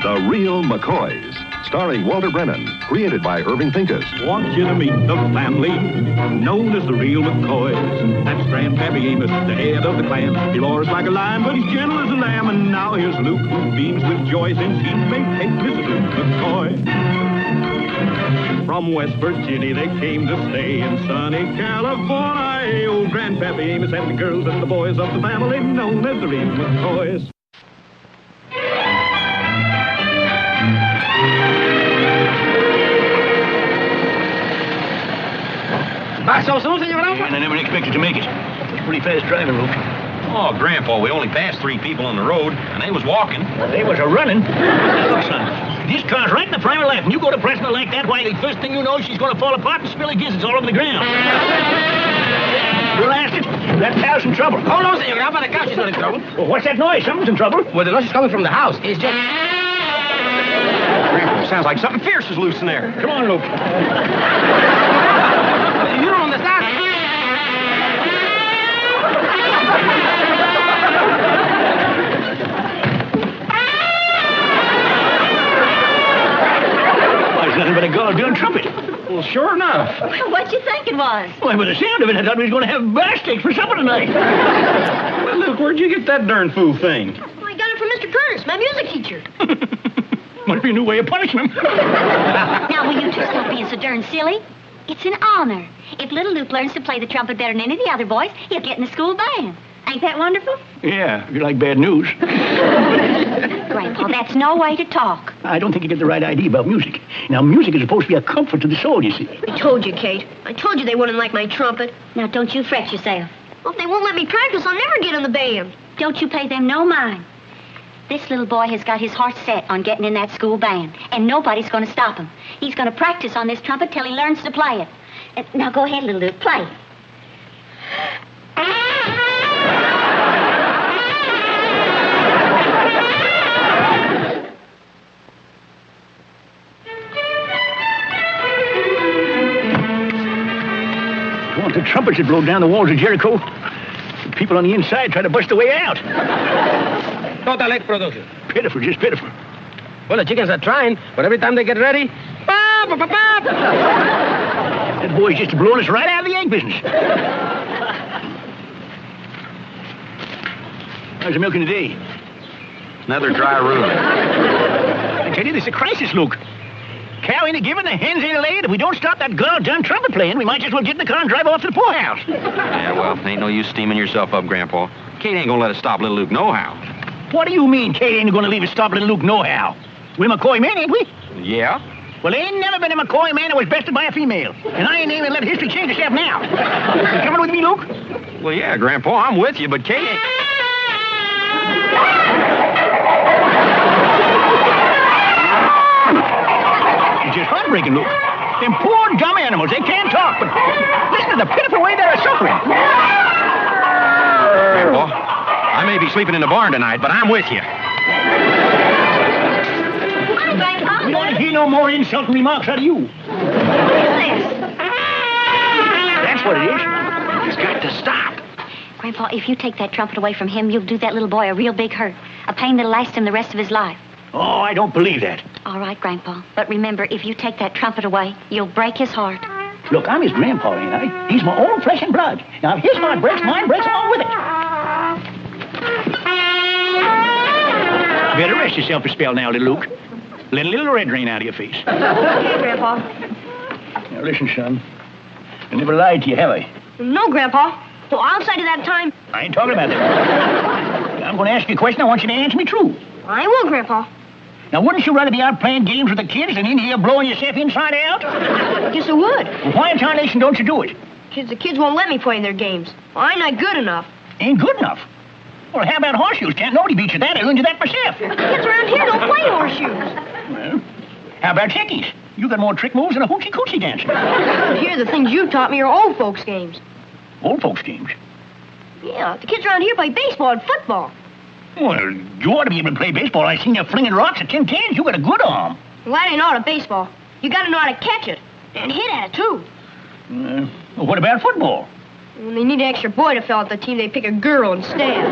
The Real McCoys, starring Walter Brennan, created by Irving Pincus. Want you to meet the family known as the Real McCoys. That's Grandpappy Amos, the head of the clan. He roars like a lion, but he's gentle as a lamb. And now here's Luke, who beams with joy since he may take Miss Luke McCoy. From West Virginia they came to stay in sunny California. Old Grandpappy Amos and the girls and the boys of the family known as the Real McCoys. Back so soon, Senor Grandpa? And I never expected to make it. It's pretty fast driving, Luke. Oh, Grandpa, we only passed 3 people on the road, and they was walking. Well, they was a-running. Look, son, this car's right in the prime of life, and you go to pressing her like that, why, the first thing you know, she's going to fall apart and spill her gizzards all over the ground. Blast it. That pal's in trouble. Hold on, Senor Grandpa. The couch is not in trouble. Well, what's that noise? Something's in trouble. Well, the noise is coming from the house. It's just... Grandpa, sounds like something fierce is loose in there. Come on, Luke. You don't understand. Why, it's nothing but a goddamn trumpet. Well, sure enough. Well, what'd you think it was? Why, with the sound of it, I thought we was going to have bear steak for supper tonight. Well, Luke, where'd you get that darn fool thing? Well, I got it from Mr. Curtis, my music teacher. Must be a new way of punishing him. Now, will you two stop being so darn silly? It's an honor. If little Luke learns to play the trumpet better than any of the other boys, he'll get in the school band. Ain't that wonderful? Yeah, if you like bad news. Grandpa, that's no way to talk. I don't think you get the right idea about music. Now, music is supposed to be a comfort to the soul, you see. I told you, Kate. I told you they wouldn't like my trumpet. Now, don't you fret yourself. Well, if they won't let me practice, I'll never get in the band. Don't you pay them no mind. This little boy has got his heart set on getting in that school band, and nobody's going to stop him. He's going to practice on this trumpet till he learns to play it. Now, go ahead, little Luke, play. If the trumpets had blown down the walls of Jericho, the people on the inside try to bust their way out. Total leg production. Pitiful, just pitiful. Well, the chickens are trying, but every time they get ready... Bop, bop, bop, bop. That boy's just blowing us right out of the egg business. How's the milking today? Another dry room. I tell you, this is a crisis, Luke. Cow ain't a-giving, the hens ain't a-laying. If we don't stop that goddamn trumpet playing, we might as well get in the car and drive off to the poorhouse. Yeah, well, ain't no use steaming yourself up, Grandpa. Kate ain't gonna let us stop little Luke nohow. What do you mean Kate ain't gonna leave us stop little Luke nohow? We're McCoy men, ain't we? Yeah? Well, there ain't never been a McCoy man that was bested by a female. And I ain't even let history change itself now. You coming with me, Luke? Well, yeah, Grandpa, I'm with you, but Kate ain't... It's just heartbreaking, Luke. Them poor dumb animals, they can't talk, but listen to the pitiful way they're suffering. Grandpa, I may be sleeping in the barn tonight, but I'm with you. Hi, Grandpa. We don't want to hear no more insulting remarks out of you. That's what it is. It's got to stop. Grandpa, if you take that trumpet away from him, you'll do that little boy a real big hurt. A pain that'll last him the rest of his life. Oh, I don't believe that. All right, Grandpa. But remember, if you take that trumpet away, you'll break his heart. Look, I'm his grandpa, ain't I? He's my own flesh and blood. Now, if his heart breaks, mine breaks along with it. You better rest yourself a spell now, little Luke. Let a little red rain out of your face. Okay, Grandpa. Now, listen, son. I never lied to you, have I? No, Grandpa. Well, outside of that time... I ain't talking about that. I'm going to ask you a question. I want you to answer me true. I will, Grandpa. Now, wouldn't you rather be out playing games with the kids than in here blowing yourself inside out? Guess I would. Well, why in tarnation don't you do it? Because the kids won't let me play their games. Well, I'm not good enough. Ain't good enough. Well, how about horseshoes? Can't nobody beat you that. I learned you that myself. The kids around here don't play horseshoes. Well, how about chickies? You got more trick moves than a hoochie-coochie dancer. Here, the things you taught me are old folks' games. Old folks' games? Yeah, the kids around here play baseball and football. Well, you ought to be able to play baseball. I seen you flinging rocks at tin cans. You got a good arm. Well, that ain't all of baseball. You gotta know how to catch it. And hit at it, too. Well, what about football? When they need an extra boy to fill out the team, they pick a girl instead.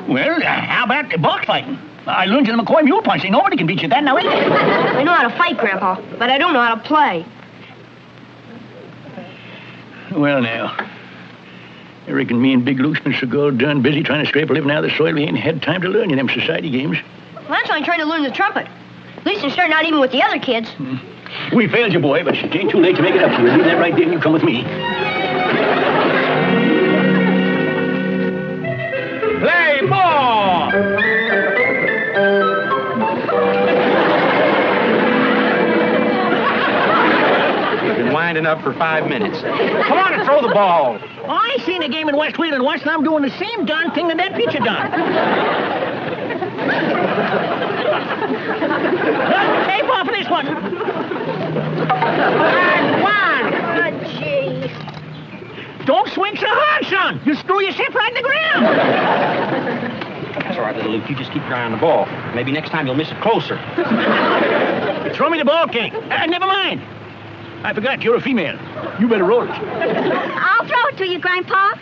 Well, how about the box fighting? I learned in the McCoy mule punch. Nobody can beat you that now, ain't it? I know how to fight, Grandpa, but I don't know how to play. Well, now, I reckon me and Big Luke's been so done busy trying to scrape a living out of the soil we ain't had time to learn in them society games. Well, that's why I'm trying to learn the trumpet. At least I'm starting out even with the other kids. We failed you, boy, but it ain't too late to make it up to you. Leave that right there and you come with me. Play ball! You've been winding up for 5 minutes. Come on and throw the ball. I seen a game in West Wheeling once, and I'm doing the same darn thing that pitcher done. Tape off of this one. One. Oh, jeez. Don't swing so hard, son. You screw yourself right in the ground. That's all right, little Luke. You just keep your eye on the ball. Maybe next time you'll miss it closer. Throw me the ball, King. Never mind. I forgot you're a female. You better roll it. I'll throw it to you, Grandpa.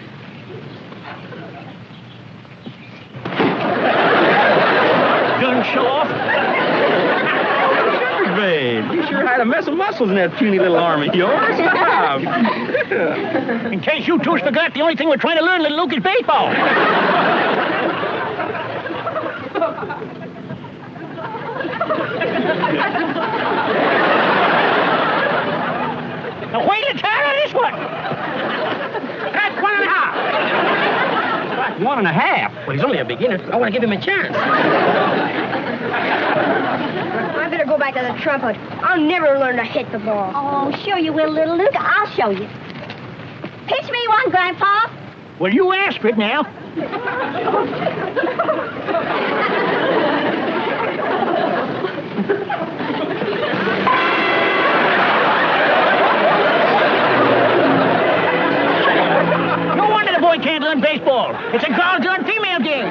Done show off. Sure, babe. You sure had a mess of muscles in that puny little arm of yours. In case you two forgot, the only thing we're trying to learn, little Luke, is baseball. Now, wait till tire this one. That's 1.5. That's 1.5. Well, he's only a beginner. I want to give him a chance. I better go back to the trumpet. I'll never learn to hit the ball. Oh, sure you will, little Luke. I'll show you. Pitch me one, Grandpa. Well, you asked for it now. No wonder the boy can't learn baseball. It's a girl-done female game.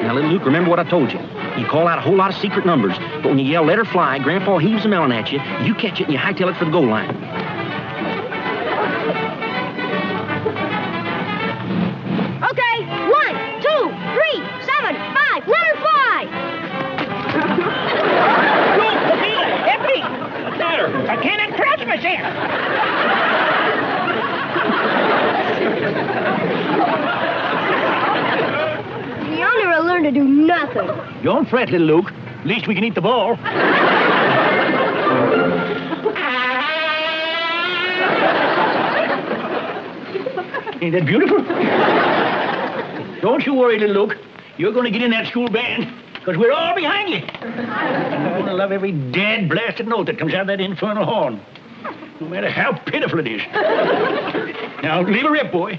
Now, little Luke, remember what I told you. You call out a whole lot of secret numbers, but when you yell, let her fly, Grandpa heaves a melon at you, you catch it and you hightail it for the goal line. Okay, 1, 2, 3, 7, 5. Let her fly. Look, hit me. What's the matter? I can't encourage myself. I'll never learn to do nothing. Don't fret, little Luke. At least we can eat the ball. Ain't that beautiful? Don't you worry, little Luke. You're going to get in that school band, because we're all behind you. You're going to love every dead blasted note that comes out of that infernal horn, no matter how pitiful it is. Now, leave a rip, boy.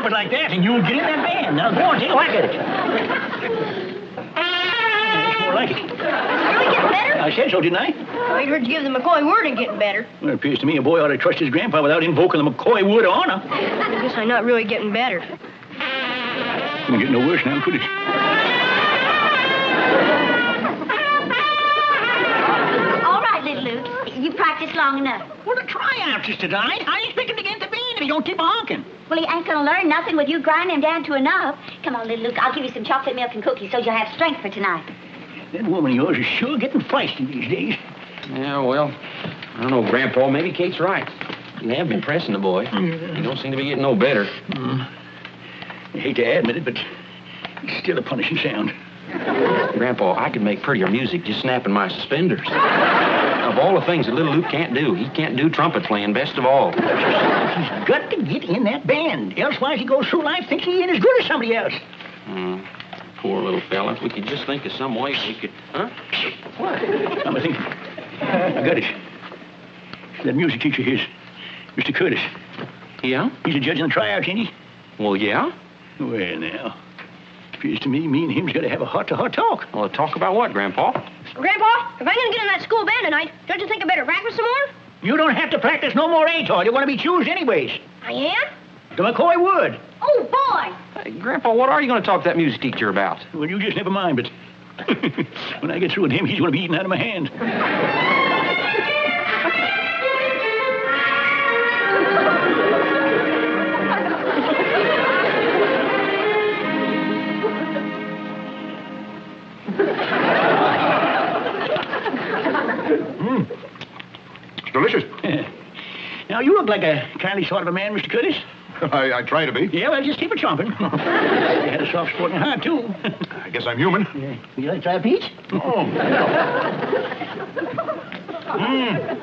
Like that, and you'll get in that band. Now, go on, take a whack at it. That's more like it. Really getting better? I said so, didn't I? I heard you give the McCoy word and getting better. Well, it appears to me a boy ought to trust his grandpa without invoking the McCoy word of honor. I guess I'm not really getting better. It won't get no worse now, could it? All right, little Luke. You practiced long enough. Well, the tryouts is tonight. How you expect him to get in the band if he don't keep honking? Well, he ain't gonna learn nothing with you grinding him down to enough. Come on, little Luke. I'll give you some chocolate milk and cookies so you'll have strength for tonight. That woman of yours is sure getting feisty these days. Yeah, well, I don't know, Grandpa. Maybe Kate's right. You have been pressing the boy. He don't seem to be getting no better. I hate to admit it, but it's still a punishing sound. Grandpa, I could make prettier music just snapping my suspenders. Of all the things that little Luke can't do, he can't do trumpet playing best of all. He's got to get in that band. Elsewise, he goes through life thinking he ain't as good as somebody else. Poor little fella. If we could just think of some way we could... Huh? What? I'm thinking. I got it. That music teacher of his, Mr. Curtis. Yeah? He's a judge in the tryouts, ain't he? Well, yeah. Well, now, appears to me and him's got to have a heart-to-heart talk. Well, talk about what, Grandpa? Grandpa, if I'm going to get in that school band tonight, don't you think I better practice some more? You don't have to practice no more, Todd. You're going to be choosed anyways. I am? To McCoy Wood. Oh, boy! Hey, Grandpa, what are you going to talk to that music teacher about? Well, you just never mind, but when I get through with him, he's going to be eating out of my hand. It's delicious. Now, you look like a kindly sort of a man, Mr. Curtis. I try to be. Yeah, well, just keep it chomping. You had a soft spot in your heart, too. I guess I'm human. You like to try a peach? Oh.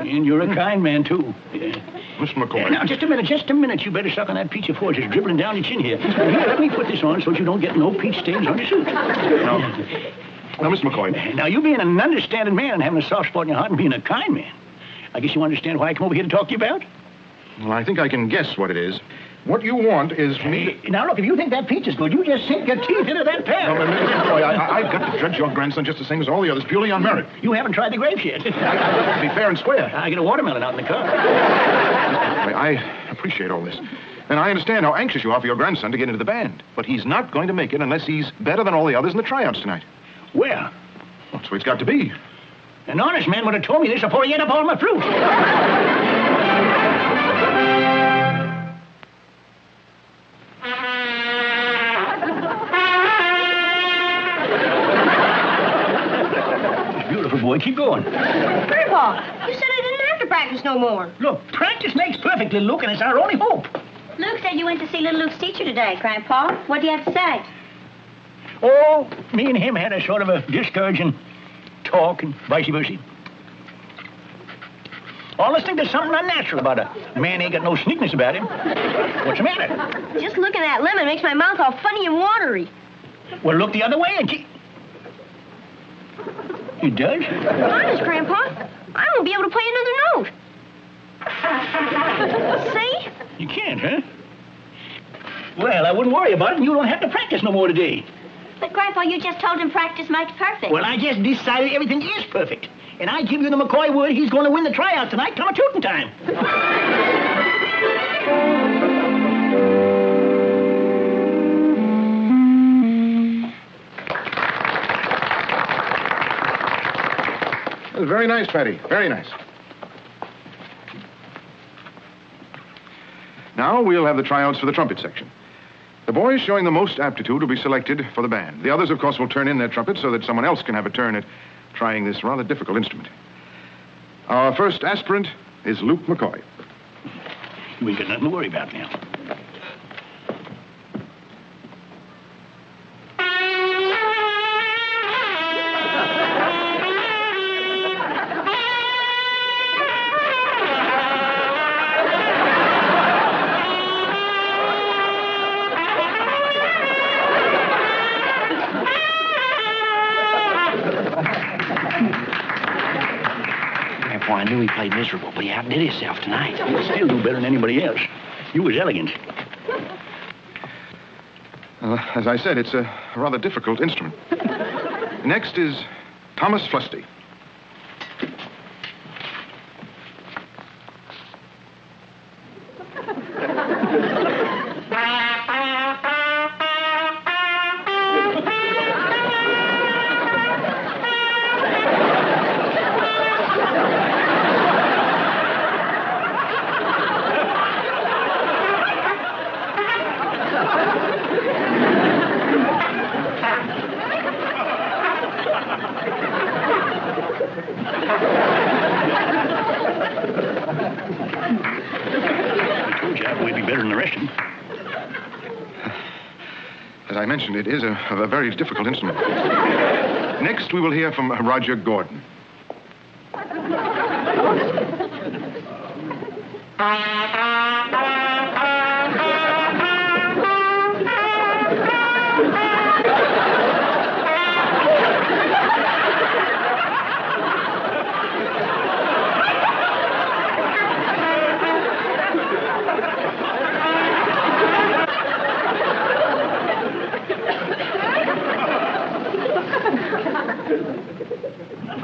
And you're a kind man, too. Yeah. Mr. McCoy. Now, just a minute. You better suck on that peach of yours. It's dribbling down your chin here. Here, let me put this on so you don't get no peach stains on your suit. Now, Mr. McCoy. Now, you being an understanding man and having a soft spot in your heart and being a kind man, I guess you understand why I come over here to talk to you about? Well, I think I can guess what it is. What you want is for me to... Now, look, if you think that peach is good, you just sink your teeth into that pear. No, Mr. McCoy, I've got to judge your grandson just the same as all the others, purely on merit. You haven't tried the grapes yet. I want to be fair and square. I get a watermelon out in the car. I appreciate all this. And I understand how anxious you are for your grandson to get into the band. But he's not going to make it unless he's better than all the others in the tryouts tonight. Well, That's the way it's got to be. an honest man would have told me this before he ate up all my fruit. Beautiful boy, keep going. Grandpa, you said I didn't have to practice no more. Look, practice makes perfect, little Luke, and it's our only hope. Luke said you went to see little Luke's teacher today, Grandpa. What do you have to say? Oh, me and him had a sort of a discouraging talk and vice versa. Always think there's something unnatural about a man ain't got no sneakness about him. What's the matter? Just looking at that lemon makes my mouth all funny and watery. Well, look the other way and keep... It does? Honest, Grandpa, I won't be able to play another note. See? You can't, huh? Well, I wouldn't worry about it, and you don't have to practice no more today. But, Grandpa, you just told him practice makes perfect. Well, I just decided everything is perfect. And I give you the McCoy word he's going to win the tryout tonight come a tootin' time. Very nice, Patty. Very nice. Now we'll have the tryouts for the trumpet section. The boys showing the most aptitude will be selected for the band. The others, of course, will turn in their trumpets so that someone else can have a turn at trying this rather difficult instrument. Our first aspirant is Luke McCoy. We ain't got nothing to worry about now. I knew he played miserable, but he outdid himself tonight. He'll still do better than anybody else. You was elegant. As I said, it's a rather difficult instrument. Next is Thomas Flusty. As I mentioned, it is a very difficult instrument. Next, we will hear from Roger Gordon.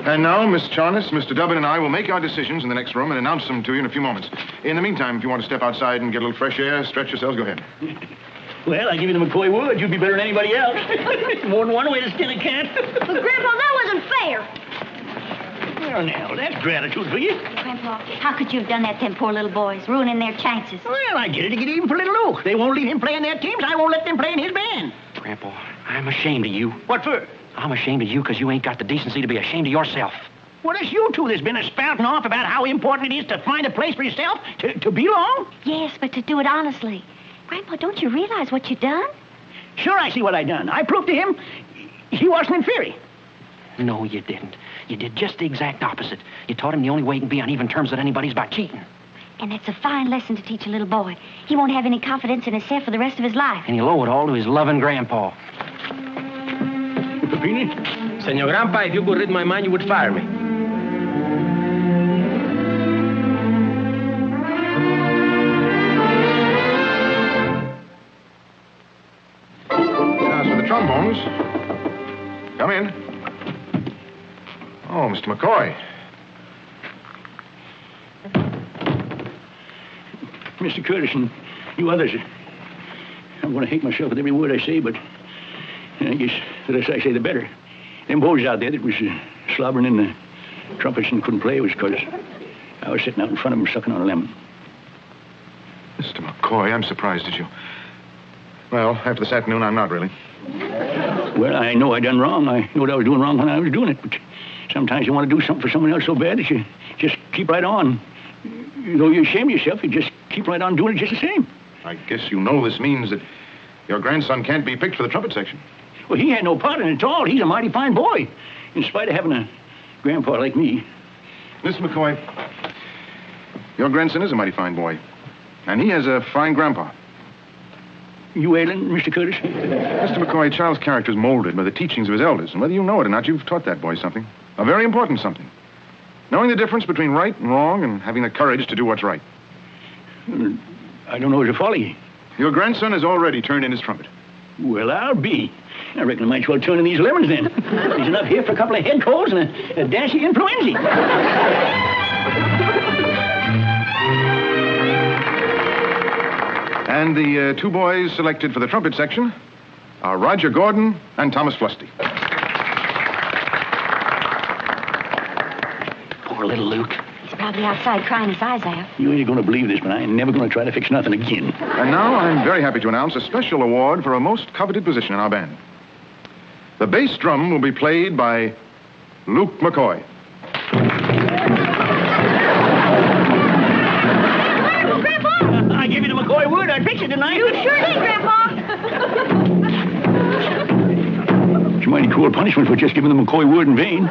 And now, Miss Charnes, Mr. Dubbin, and I will make our decisions in the next room and announce them to you in a few moments. In the meantime, if you want to step outside and get a little fresh air, stretch yourselves, go ahead. Well, I give you the McCoy word. You'd be better than anybody else. More than one way to skin a cat. But, Grandpa, that wasn't fair. Well, now, that's gratitude for you. Grandpa, how could you have done that to them poor little boys, ruining their chances? Well, I did it to get even for little Luke. They won't leave him play in their teams. I won't let them play in his band. Grandpa, I'm ashamed of you. What for? I'm ashamed of you because you ain't got the decency to be ashamed of yourself. Well, it's you two that's been a spouting off about how important it is to find a place for yourself, to belong. Yes, but to do it honestly. Grandpa, don't you realize what you've done? Sure, I see what I done. I proved to him he wasn't in theory. No, you didn't. You did just the exact opposite. You taught him the only way he can be on even terms with anybody's by cheating. And that's a fine lesson to teach a little boy. He won't have any confidence in himself for the rest of his life. And he'll owe it all to his loving grandpa. Papini? Senor Grandpa, if you could read my mind, you would fire me. As for the trombones, come in. Oh, Mr. McCoy. Mr. Curtis and you others, I'm going to hate myself with every word I say, but I guess the less I say, the better. Them boys out there that was slobbering in the trumpets and couldn't play was because I was sitting out in front of them sucking on a lemon. Mr. McCoy, I'm surprised at you. Well, after this afternoon, I'm not really. Well, I know I done wrong. I know what I was doing wrong when I was doing it, but sometimes you want to do something for someone else so bad that you just keep right on. Though you're ashamed of yourself, you just keep right on doing it just the same. I guess you know this means that your grandson can't be picked for the trumpet section. Well, he had no part in it at all. He's a mighty fine boy, in spite of having a grandpa like me. Mr. McCoy, your grandson is a mighty fine boy, and he has a fine grandpa. You ailing, Mr. Curtis? Mr. McCoy, a child's character is molded by the teachings of his elders, and whether you know it or not, you've taught that boy something. A very important something. Knowing the difference between right and wrong and having the courage to do what's right. I don't know as a folly. Your grandson has already turned in his trumpet. Well, I'll be. I reckon I might as well turn in these lemons then. There's enough here for a couple of head colds and a dashy influenza. And the two boys selected for the trumpet section are Roger Gordon and Thomas Flusty. Poor little Luke. He's probably outside crying his eyes out. You ain't going to believe this, but I ain't never going to try to fix nothing again. And now I'm very happy to announce a special award for a most coveted position in our band. The bass drum will be played by Luke McCoy. Grandpa! I gave you the McCoy word. I'd fix it tonight. You sure did, Grandpa. It's a mighty cruel punishment for just giving the McCoy word in vain.